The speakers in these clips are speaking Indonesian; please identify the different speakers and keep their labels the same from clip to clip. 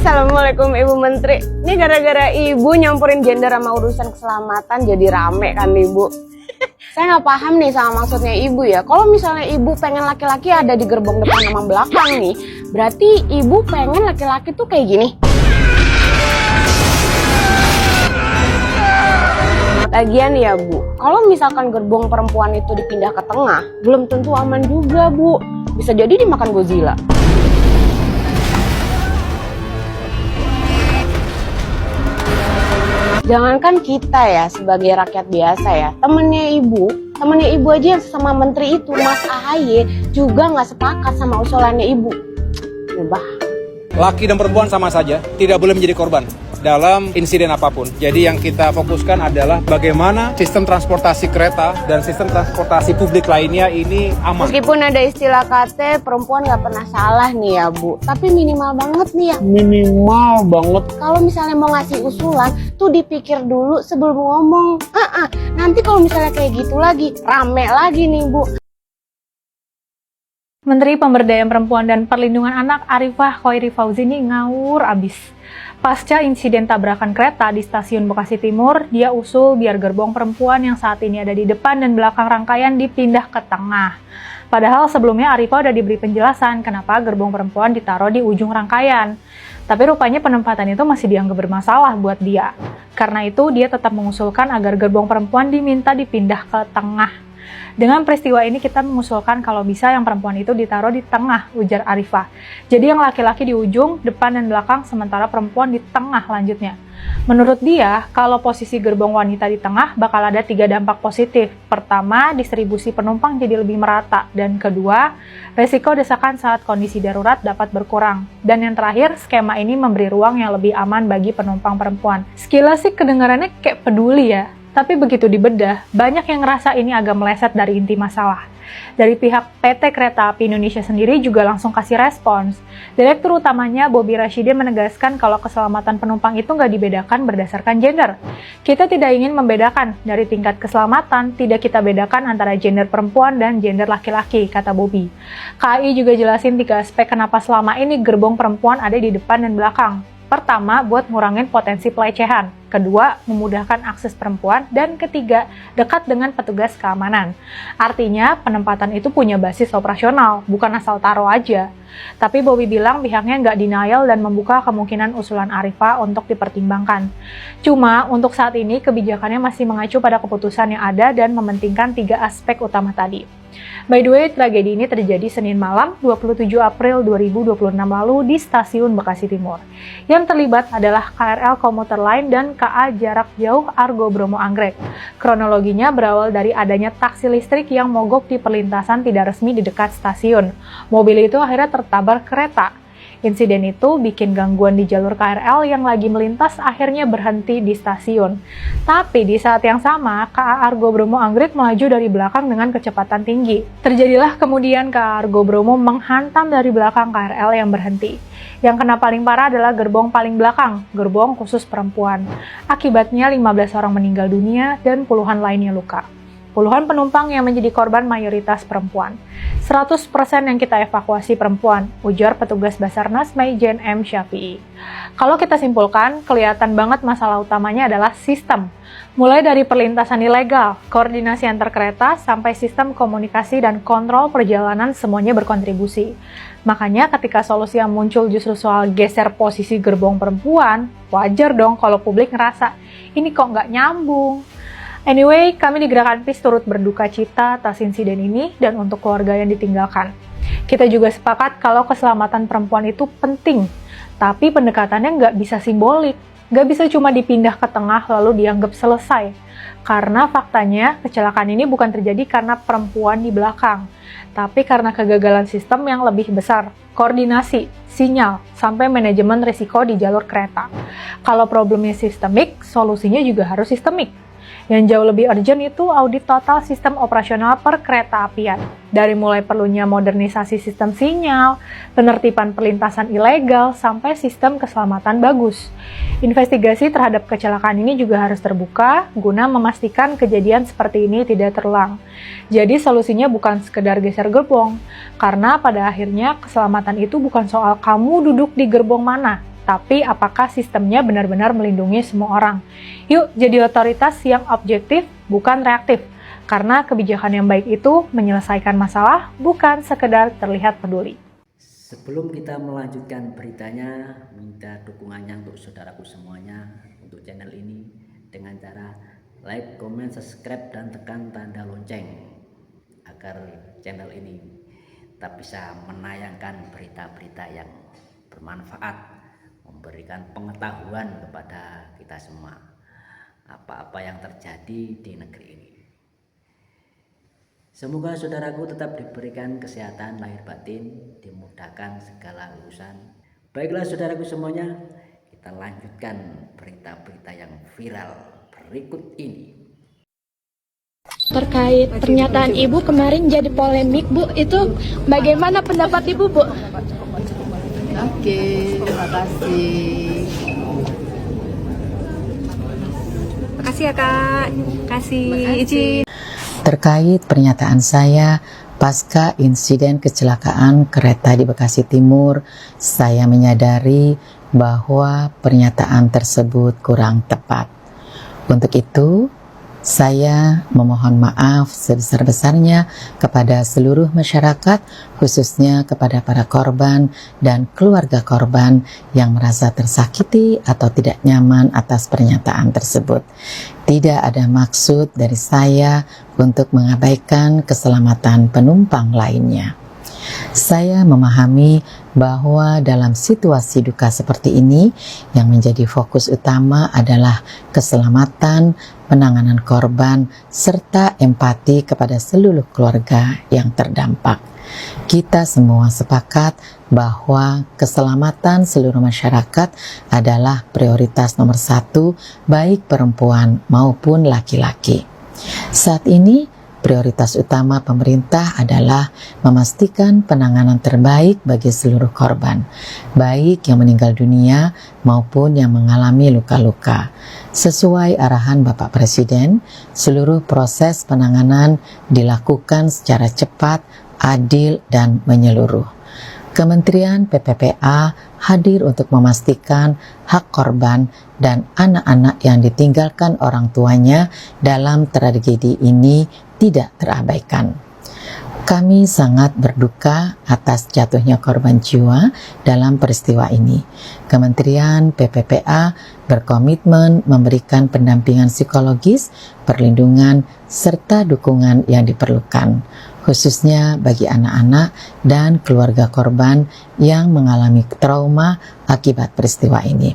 Speaker 1: Assalamualaikum Ibu Menteri. Ini gara-gara Ibu nyampurin gender sama urusan keselamatan jadi rame kan Ibu. Saya nggak paham nih sama maksudnya Ibu ya. Kalau misalnya Ibu pengen laki-laki ada di gerbong depan sama belakang nih, berarti Ibu pengen laki-laki tuh kayak gini. Lagian ya Bu, kalau misalkan gerbong perempuan itu dipindah ke tengah, belum tentu aman juga Bu. Bisa jadi dimakan Godzilla. Jangankan kita ya sebagai rakyat biasa ya, temennya ibu aja yang sesama menteri itu, Mas AHY, juga nggak sepakat sama usulannya Ibu. Ubah.
Speaker 2: Laki dan perempuan sama saja, tidak boleh menjadi korban dalam insiden apapun. Jadi yang kita fokuskan adalah bagaimana sistem transportasi kereta dan sistem transportasi publik lainnya ini aman.
Speaker 1: Meskipun ada istilah kata perempuan nggak pernah salah nih ya Bu, tapi minimal banget nih ya.
Speaker 2: Minimal banget.
Speaker 1: Kalau misalnya mau ngasih usulan, tuh dipikir dulu sebelum ngomong. Nanti kalau misalnya kayak gitu lagi, rame lagi nih Bu.
Speaker 3: Menteri Pemberdayaan Perempuan dan Perlindungan Anak Arifah Khoiri Fauzi ini ngawur abis. Pasca insiden tabrakan kereta di stasiun Bekasi Timur, dia usul biar gerbong perempuan yang saat ini ada di depan dan belakang rangkaian dipindah ke tengah. Padahal sebelumnya Arifah udah diberi penjelasan kenapa gerbong perempuan ditaruh di ujung rangkaian. Tapi rupanya penempatan itu masih dianggap bermasalah buat dia. Karena itu dia tetap mengusulkan agar gerbong perempuan diminta dipindah ke tengah. Dengan peristiwa ini kita mengusulkan kalau bisa yang perempuan itu ditaruh di tengah, ujar Arifah. Jadi yang laki-laki di ujung, depan dan belakang, sementara perempuan di tengah lanjutnya. Menurut dia, kalau posisi gerbong wanita di tengah bakal ada 3 dampak positif. Pertama, distribusi penumpang jadi lebih merata. Dan kedua, resiko desakan saat kondisi darurat dapat berkurang. Dan yang terakhir, skema ini memberi ruang yang lebih aman bagi penumpang perempuan. Sekilas sih kedengarannya kayak peduli ya. Tapi begitu dibedah, banyak yang ngerasa ini agak meleset dari inti masalah. Dari pihak PT Kereta Api Indonesia sendiri juga langsung kasih respons. Direktur utamanya Bobi Rashidin menegaskan kalau keselamatan penumpang itu nggak dibedakan berdasarkan gender. Kita tidak ingin membedakan dari tingkat keselamatan, tidak kita bedakan antara gender perempuan dan gender laki-laki, kata Bobi. KAI juga jelasin 3 aspek kenapa selama ini gerbong perempuan ada di depan dan belakang. Pertama, buat ngurangin potensi pelecehan. Kedua, memudahkan akses perempuan. Dan ketiga, dekat dengan petugas keamanan. Artinya, penempatan itu punya basis operasional, bukan asal taruh aja. Tapi Bobi bilang pihaknya nggak denial dan membuka kemungkinan usulan Arifah untuk dipertimbangkan. Cuma, untuk saat ini kebijakannya masih mengacu pada keputusan yang ada dan mementingkan 3 aspek utama tadi. By the way, tragedi ini terjadi Senin malam 27 April 2026 lalu di stasiun Bekasi Timur. Yang terlibat adalah KRL Komuter Line dan KA Jarak Jauh Argo Bromo Anggrek. Kronologinya berawal dari adanya taksi listrik yang mogok di perlintasan tidak resmi di dekat stasiun. Mobil itu akhirnya tertabrak kereta. Insiden itu bikin gangguan di jalur KRL yang lagi melintas akhirnya berhenti di stasiun. Tapi di saat yang sama, KA Argo Bromo Anggrek melaju dari belakang dengan kecepatan tinggi. Terjadilah kemudian KA Argo Bromo menghantam dari belakang KRL yang berhenti. Yang kena paling parah adalah gerbong paling belakang, gerbong khusus perempuan. Akibatnya 15 orang meninggal dunia dan puluhan lainnya luka. Puluhan penumpang yang menjadi korban mayoritas perempuan. 100% yang kita evakuasi perempuan, ujar petugas Basarnas Maijen M. Syafi'i. Kalau kita simpulkan, kelihatan banget masalah utamanya adalah sistem. Mulai dari perlintasan ilegal, koordinasi antar kereta, sampai sistem komunikasi dan kontrol perjalanan semuanya berkontribusi. Makanya ketika solusi yang muncul justru soal geser posisi gerbong perempuan, wajar dong kalau publik ngerasa, ini kok nggak nyambung. Anyway, kami di Gerakan PIS turut berduka cita atas insiden ini dan untuk keluarga yang ditinggalkan. Kita juga sepakat kalau keselamatan perempuan itu penting, tapi pendekatannya nggak bisa simbolik, nggak bisa cuma dipindah ke tengah lalu dianggap selesai. Karena faktanya, kecelakaan ini bukan terjadi karena perempuan di belakang, tapi karena kegagalan sistem yang lebih besar, koordinasi, sinyal, sampai manajemen risiko di jalur kereta. Kalau problemnya sistemik, solusinya juga harus sistemik. Yang jauh lebih urgent itu audit total sistem operasional per kereta apian. Dari mulai perlunya modernisasi sistem sinyal, penertiban perlintasan ilegal, sampai sistem keselamatan bagus. Investigasi terhadap kecelakaan ini juga harus terbuka, guna memastikan kejadian seperti ini tidak terulang. Jadi solusinya bukan sekedar geser gerbong, karena pada akhirnya keselamatan itu bukan soal kamu duduk di gerbong mana, Tapi apakah sistemnya benar-benar melindungi semua orang? Yuk jadi otoritas yang objektif, bukan reaktif. Karena kebijakan yang baik itu menyelesaikan masalah, bukan sekedar terlihat peduli.
Speaker 4: Sebelum kita melanjutkan beritanya, minta dukungannya untuk saudaraku semuanya untuk channel ini dengan cara like, comment, subscribe, dan tekan tanda lonceng agar channel ini tetap bisa menayangkan berita-berita yang bermanfaat, memberikan pengetahuan kepada kita semua apa-apa yang terjadi di negeri ini. Semoga saudaraku tetap diberikan kesehatan lahir batin, dimudahkan segala urusan. Baiklah saudaraku semuanya, kita lanjutkan berita-berita yang viral berikut ini.
Speaker 5: Terkait pernyataan Ibu kemarin jadi polemik, Bu, itu bagaimana pendapat Ibu, Bu?
Speaker 6: Oke, terima kasih.
Speaker 3: Makasih ya Kak, kasih izin.
Speaker 6: Terkait pernyataan saya pasca insiden kecelakaan kereta di Bekasi Timur, saya menyadari bahwa pernyataan tersebut kurang tepat. Untuk itu, saya memohon maaf sebesar-besarnya kepada seluruh masyarakat, khususnya kepada para korban dan keluarga korban yang merasa tersakiti atau tidak nyaman atas pernyataan tersebut. Tidak ada maksud dari saya untuk mengabaikan keselamatan penumpang lainnya. Saya memahami bahwa dalam situasi duka seperti ini, yang menjadi fokus utama adalah keselamatan, penanganan korban, serta empati kepada seluruh keluarga yang terdampak. Kita semua sepakat bahwa keselamatan seluruh masyarakat adalah prioritas nomor 1, baik perempuan maupun laki-laki. Saat ini, prioritas utama pemerintah adalah memastikan penanganan terbaik bagi seluruh korban, baik yang meninggal dunia maupun yang mengalami luka-luka. Sesuai arahan Bapak Presiden, seluruh proses penanganan dilakukan secara cepat, adil, dan menyeluruh. Kementerian PPPA hadir untuk memastikan hak korban dan anak-anak yang ditinggalkan orang tuanya dalam tragedi ini tidak terabaikan. Kami sangat berduka atas jatuhnya korban jiwa dalam peristiwa ini. Kementerian PPPA berkomitmen memberikan pendampingan psikologis, perlindungan, serta dukungan yang diperlukan, khususnya bagi anak-anak dan keluarga korban yang mengalami trauma akibat peristiwa ini.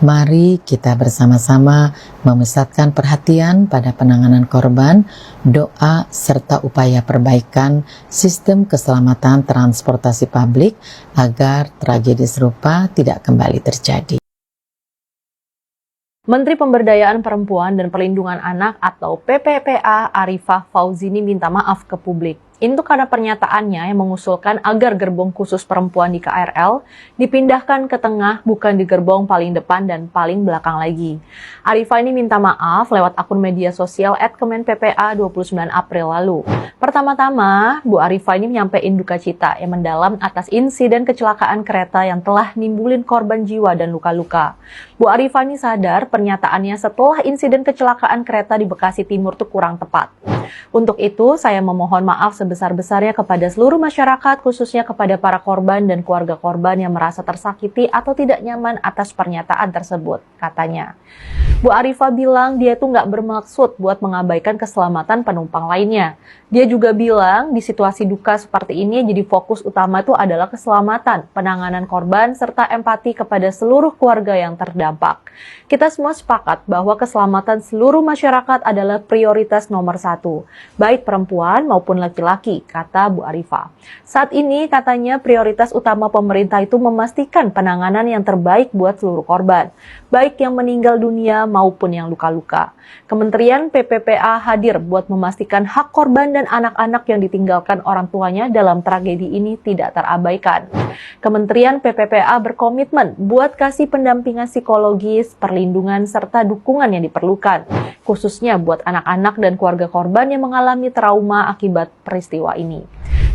Speaker 6: Mari kita bersama-sama memusatkan perhatian pada penanganan korban, doa, serta upaya perbaikan sistem keselamatan transportasi publik agar tragedi serupa tidak kembali terjadi.
Speaker 3: Menteri Pemberdayaan Perempuan dan Perlindungan Anak atau PPPA Arifah Fauzini minta maaf ke publik. Itu karena pernyataannya yang mengusulkan agar gerbong khusus perempuan di KRL dipindahkan ke tengah, bukan di gerbong paling depan dan paling belakang lagi. Arifah ini minta maaf lewat akun media sosial @kemenppa 29 April lalu. Pertama-tama, Bu Arifah ini menyampaikan duka cita yang mendalam atas insiden kecelakaan kereta yang telah nimbulin korban jiwa dan luka-luka. Bu Arifah ini sadar pernyataannya setelah insiden kecelakaan kereta di Bekasi Timur itu kurang tepat. Untuk itu, saya memohon maaf sebesar-besarnya kepada seluruh masyarakat, khususnya kepada para korban dan keluarga korban yang merasa tersakiti atau tidak nyaman atas pernyataan tersebut, katanya. Bu Arifah bilang dia tuh nggak bermaksud buat mengabaikan keselamatan penumpang lainnya. Dia juga bilang di situasi duka seperti ini jadi fokus utama itu adalah keselamatan, penanganan korban, serta empati kepada seluruh keluarga yang terdampak. Kita semua sepakat bahwa keselamatan seluruh masyarakat adalah prioritas nomor 1, baik perempuan maupun laki-laki, kata Bu Arifah. Saat ini katanya prioritas utama pemerintah itu memastikan penanganan yang terbaik buat seluruh korban, baik yang meninggal dunia maupun yang luka-luka. Kementerian PPPA hadir buat memastikan hak korban dan anak-anak yang ditinggalkan orang tuanya dalam tragedi ini tidak terabaikan. Kementerian PPPA berkomitmen buat kasih pendampingan psikologis, perlindungan, serta dukungan yang diperlukan, khususnya buat anak-anak dan keluarga korban yang mengalami trauma akibat peristiwa ini.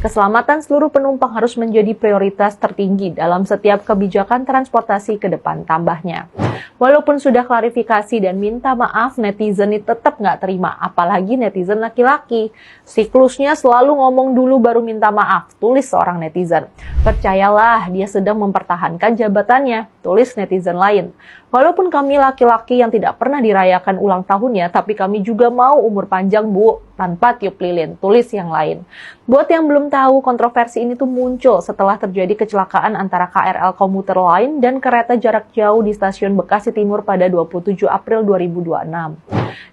Speaker 3: Keselamatan seluruh penumpang harus menjadi prioritas tertinggi dalam setiap kebijakan transportasi ke depan, tambahnya. Walaupun sudah klarifikasi dan minta maaf, netizen ini tetap nggak terima, apalagi netizen laki-laki. Siklusnya selalu ngomong dulu baru minta maaf, tulis seorang netizen. Percayalah, dia sedang mempertahankan jabatannya, tulis netizen lain. Walaupun kami laki-laki yang tidak pernah dirayakan ulang tahunnya, tapi kami juga mau umur panjang, Bu, tanpa tiup lilin, tulis yang lain. Buat yang belum tahu, kontroversi ini tuh muncul setelah terjadi kecelakaan antara KRL komuter lain dan kereta jarak jauh di stasiun Bekasi Timur pada 27 April 2026.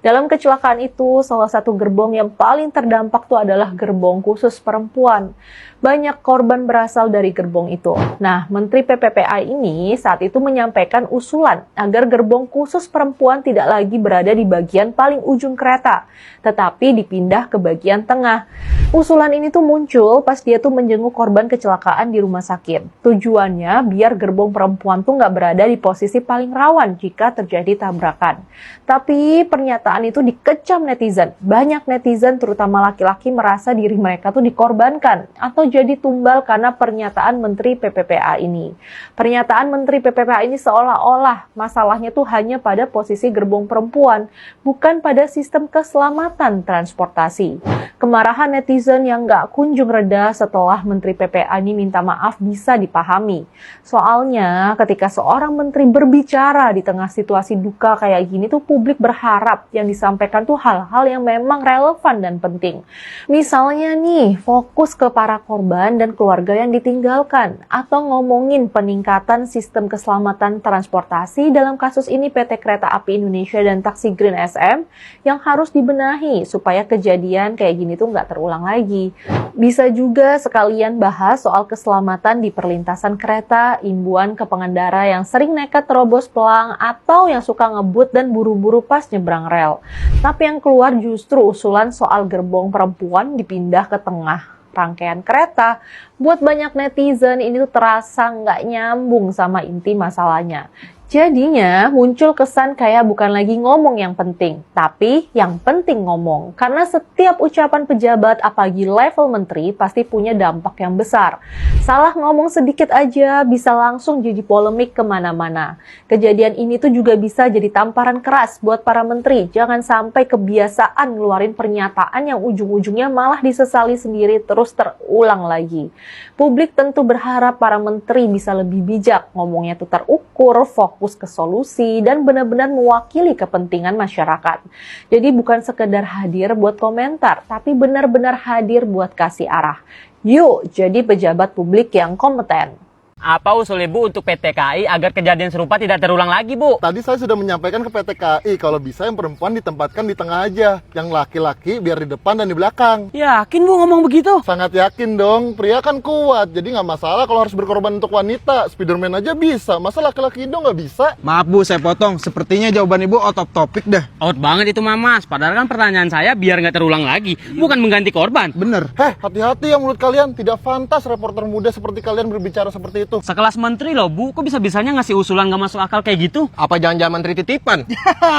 Speaker 3: Dalam kecelakaan itu, salah satu gerbong yang paling terdampak tuh adalah gerbong khusus perempuan. Banyak korban berasal dari gerbong itu. Nah, Menteri PPPA ini saat itu menyampaikan usulan agar gerbong khusus perempuan tidak lagi berada di bagian paling ujung kereta, tetapi dipindah ke bagian tengah. Usulan ini tuh muncul pas dia tuh menjenguk korban kecelakaan di rumah sakit. Tujuannya biar gerbong perempuan tuh nggak berada di posisi paling rawan jika terjadi tabrakan. Tapi pernyataan itu dikecam netizen. Banyak netizen, terutama laki-laki, merasa diri mereka tuh dikorbankan atau jadi tumbal karena pernyataan Menteri PPPA ini. Pernyataan Menteri PPPA ini seolah-olah masalahnya tuh hanya pada posisi gerbong perempuan, bukan pada sistem keselamatan transportasi. Kemarahan netizen yang nggak kunjung reda setelah Menteri PPPA ini minta maaf bisa dipahami. Soalnya ketika seorang menteri berbicara di tengah situasi duka kayak gini tuh publik berharap yang disampaikan tuh hal-hal yang memang relevan dan penting. Misalnya nih, fokus ke para korban dan keluarga yang ditinggalkan, atau ngomongin peningkatan sistem keselamatan transportasi, dalam kasus ini PT Kereta Api Indonesia dan Taksi Green SM, yang harus dibenahi supaya kejadian kayak gini tuh nggak terulang lagi. Bisa juga sekalian bahas soal keselamatan di perlintasan kereta, imbuan ke pengendara yang sering nekat terobos pelang atau yang suka ngebut dan buru-buru pas nyebrang rel. Tapi yang keluar justru usulan soal gerbong perempuan dipindah ke tengah rangkaian kereta. Buat banyak netizen ini tuh terasa nggak nyambung sama inti masalahnya. Jadinya muncul kesan kayak bukan lagi ngomong yang penting, tapi yang penting ngomong. Karena setiap ucapan pejabat, apalagi level menteri, pasti punya dampak yang besar. Salah ngomong sedikit aja bisa langsung jadi polemik kemana-mana. Kejadian ini tuh juga bisa jadi tamparan keras buat para menteri. Jangan sampai kebiasaan ngeluarin pernyataan yang ujung-ujungnya malah disesali sendiri terus terulang lagi. Publik tentu berharap para menteri bisa lebih bijak, ngomongnya tuh terukur, fokus ke solusi, dan benar-benar mewakili kepentingan masyarakat. Jadi bukan sekedar hadir buat komentar, tapi benar-benar hadir buat kasih arah. Yuk, jadi pejabat publik yang kompeten.
Speaker 7: Apa usul Ibu untuk PT KAI agar kejadian serupa tidak terulang lagi, Bu?
Speaker 8: Tadi saya sudah menyampaikan ke PT KAI kalau bisa yang perempuan ditempatkan di tengah aja, yang laki-laki biar di depan dan di belakang.
Speaker 7: Yakin Bu ngomong begitu?
Speaker 8: Sangat yakin dong, pria kan kuat, jadi nggak masalah kalau harus berkorban untuk wanita. Spiderman aja bisa, masa laki-laki dong nggak bisa?
Speaker 9: Maaf Bu, saya potong. Sepertinya jawaban Ibu out of topic dah.
Speaker 7: Out banget itu Mamas, padahal kan pertanyaan saya biar nggak terulang lagi, bukan mengganti korban.
Speaker 9: Bener.
Speaker 8: Hati-hati ya mulut kalian, tidak pantas reporter muda seperti kalian berbicara seperti itu.
Speaker 7: Sekelas menteri loh Bu, kok bisa-bisanya ngasih usulan nggak masuk akal kayak gitu?
Speaker 9: Apa jangan-jangan menteri titipan?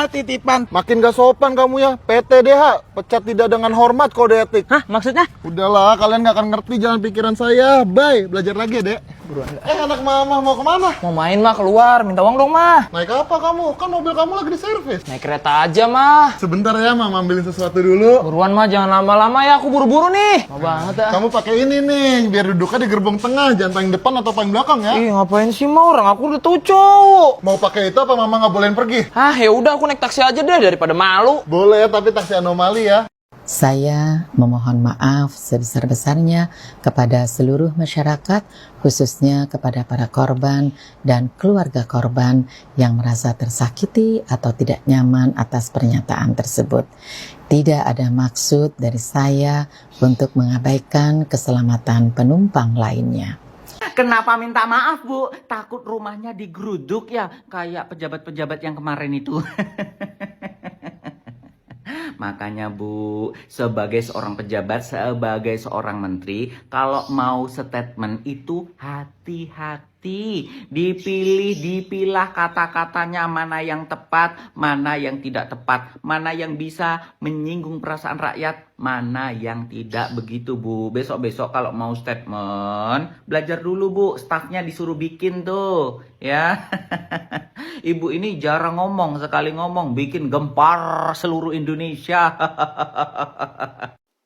Speaker 9: Titipan.
Speaker 8: Makin gak sopan kamu ya, PTDH, pecat tidak dengan hormat kode etik.
Speaker 7: Hah, maksudnya?
Speaker 8: Udahlah, kalian gak akan ngerti jalan pikiran saya. Bye, belajar lagi ya, Dek. Anak mama mau kemana?
Speaker 10: Mau main mah, keluar, minta uang dong mah.
Speaker 8: Naik apa kamu? Kan mobil kamu lagi di servis.
Speaker 10: Naik kereta aja mah.
Speaker 8: Sebentar ya, mama ambilin sesuatu dulu.
Speaker 10: Buruan mah, jangan lama-lama ya, aku buru-buru nih. Mau banget dah.
Speaker 8: Kamu pakai ini nih, biar duduknya di gerbong tengah, jangan paling depan atau paling belakang ya.
Speaker 10: Ih, ngapain sih mah, orang aku udah tuh cowok.
Speaker 8: Mau pakai itu apa mama nggak bolehin pergi?
Speaker 10: Ah, ya udah aku naik taksi aja deh daripada malu.
Speaker 8: Boleh, tapi taksi anomali ya.
Speaker 6: Saya memohon maaf sebesar-besarnya kepada seluruh masyarakat, khususnya kepada para korban dan keluarga korban yang merasa tersakiti atau tidak nyaman atas pernyataan tersebut. Tidak ada maksud dari saya untuk mengabaikan keselamatan penumpang lainnya.
Speaker 11: Kenapa minta maaf, Bu? Takut rumahnya digeruduk ya, kayak pejabat-pejabat yang kemarin itu. Makanya Bu, sebagai seorang pejabat, sebagai seorang menteri, kalau mau statement itu hati-hati. Dipilah kata-katanya, mana yang tepat, mana yang tidak tepat, mana yang bisa menyinggung perasaan rakyat, mana yang tidak begitu Bu. Besok-besok kalau mau statement, belajar dulu Bu, stafnya disuruh bikin tuh, ya. Ibu ini jarang ngomong, sekali ngomong bikin gempar seluruh Indonesia.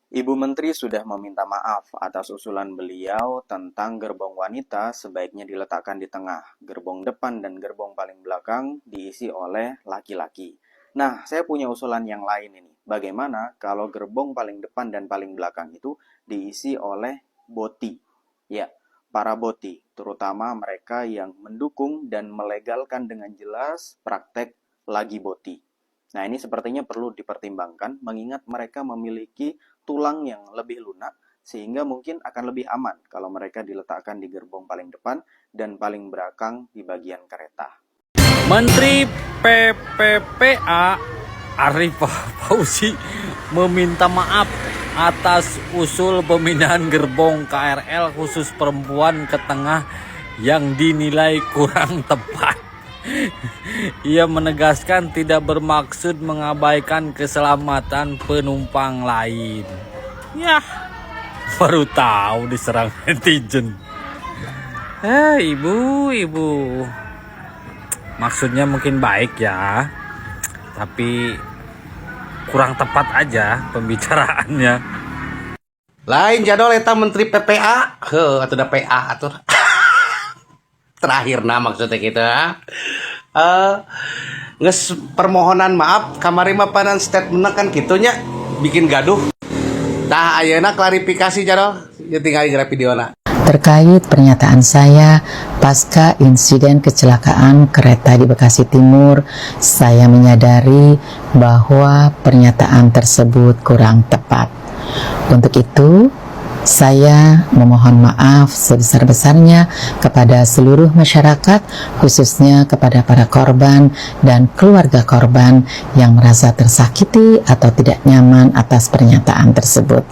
Speaker 12: Ibu Menteri sudah meminta maaf atas usulan beliau tentang gerbong wanita sebaiknya diletakkan di tengah, gerbong depan dan gerbong paling belakang diisi oleh laki-laki. Nah, saya punya usulan yang lain ini. Bagaimana kalau gerbong paling depan dan paling belakang itu diisi oleh boti? Ya, para boti, terutama mereka yang mendukung dan melegalkan dengan jelas praktek lagi boti. Nah, ini sepertinya perlu dipertimbangkan mengingat mereka memiliki tulang yang lebih lunak sehingga mungkin akan lebih aman kalau mereka diletakkan di gerbong paling depan dan paling belakang di bagian kereta.
Speaker 7: Menteri PPPA Arifah Fauzi meminta maaf atas usul pemindahan gerbong KRL khusus perempuan ke tengah yang dinilai kurang tepat. Ia menegaskan tidak bermaksud mengabaikan keselamatan penumpang lain. Yah, baru tahu diserang netizen. Ibu. Maksudnya mungkin baik ya, tapi kurang tepat aja pembicaraannya.
Speaker 13: Lain jadwal eta Menteri PPA, atau udah PA atur. Terakhir maksudnya kita nges permohonan maaf kamari mapanan statement kan gitunya bikin gaduh. Tah ayeuna klarifikasi jadwal, ya tinggal gara videona.
Speaker 6: Terkait pernyataan saya pasca insiden kecelakaan kereta di Bekasi Timur, saya menyadari bahwa pernyataan tersebut kurang tepat. Untuk itu, saya memohon maaf sebesar-besarnya kepada seluruh masyarakat, khususnya kepada para korban dan keluarga korban yang merasa tersakiti atau tidak nyaman atas pernyataan tersebut.